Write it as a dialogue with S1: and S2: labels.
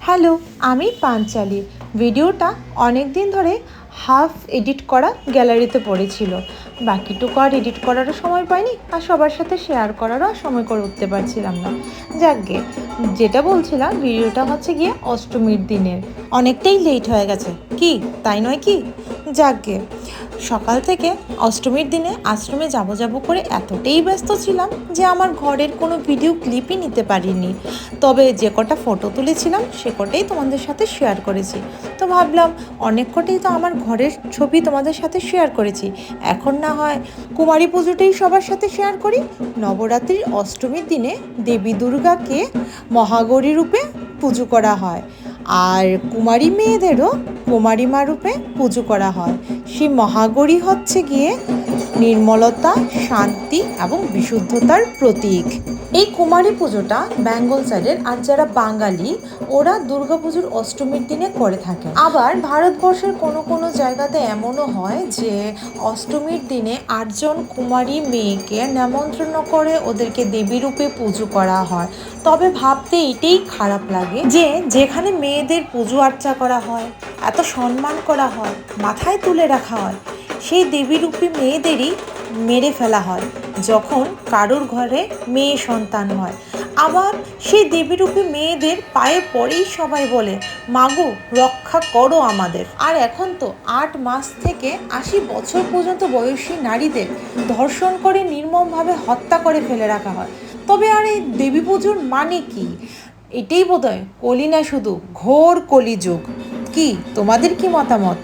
S1: Hello, আমি পাঞ্চালি। ভিডিওটা অনেক দিন ধরে হাফ এডিট করা গ্যালারিতে পড়েছিল। বাকিটুকু আর এডিট করারও সময় পাইনি, আর সবার সাথে শেয়ার করারও সময় করে উঠতে পারছিলাম না। যাকগে, যেটা বলছিলাম, ভিডিওটা হচ্ছে গিয়ে অষ্টমীর দিনের। অনেকটাই লেট হয়ে গেছে, কি তাই নয় কি? যাকগে, সকাল থেকে অষ্টমীর দিনে আশ্রমে যাব করে এতটাই ব্যস্ত ছিলাম যে আমার ঘরের কোনো ভিডিও ক্লিপই নিতে পারিনি। তবে যে কটা ফটো তুলেছিলাম সে কটাই তোমাদের সাথে শেয়ার করেছি। তো ভাবলাম অনেক কটাই তো আমার ঘরের ছবি তোমাদের সাথে শেয়ার করেছি, এখন না হয় কুমারী পুজোটাই সবার সাথে শেয়ার করি। নবরাত্রির অষ্টমীর দিনে দেবী দুর্গাকে মহাগৌরী রূপে পুজো করা হয়, আর কুমারী মেয়েদেরও কুমারী মা রূপে পুজো করা হয়। সেই মহাগৌরী হচ্ছে গিয়ে নির্মলতা, শান্তি এবং বিশুদ্ধতার প্রতীক। এই কুমারী পুজোটা বেঙ্গল সাইডের, আর যারা বাঙালি ওরা দুর্গাপুজোর অষ্টমীর দিনে করে থাকে। আবার ভারতবর্ষের কোনো কোনো জায়গাতে এমনও হয় যে অষ্টমীর দিনে 8জন কুমারী মেয়েকে নেমন্ত্রণ করে ওদেরকে দেবী রূপে পুজো করা হয়। তবে ভাবতে এটাই খারাপ লাগে যে যেখানে মেয়েদের পুজো আর্চা করা হয়, এত সম্মান করা হয়, মাথায় তুলে রাখা হয়, সেই দেবীরূপী মেয়েদেরই মেরে ফেলা হয় যখন কারোর ঘরে মেয়ে সন্তান হয়। আবার সেই দেবীরূপী মেয়েদের পায়ে পড়েই সবাই বলে, মাগো রক্ষা করো আমাদের। আর এখন তো 8 মাস থেকে 80 বছর পর্যন্ত বয়সী নারীদের ধর্ষণ করে নির্মমভাবে হত্যা করে ফেলে রাখা হয়। তবে আর এই দেবী পুজোর মানে কি? এটাই বোধহয় কলি না, শুধু ঘোর কলিযুগ। কি তোমাদের কি মতামত?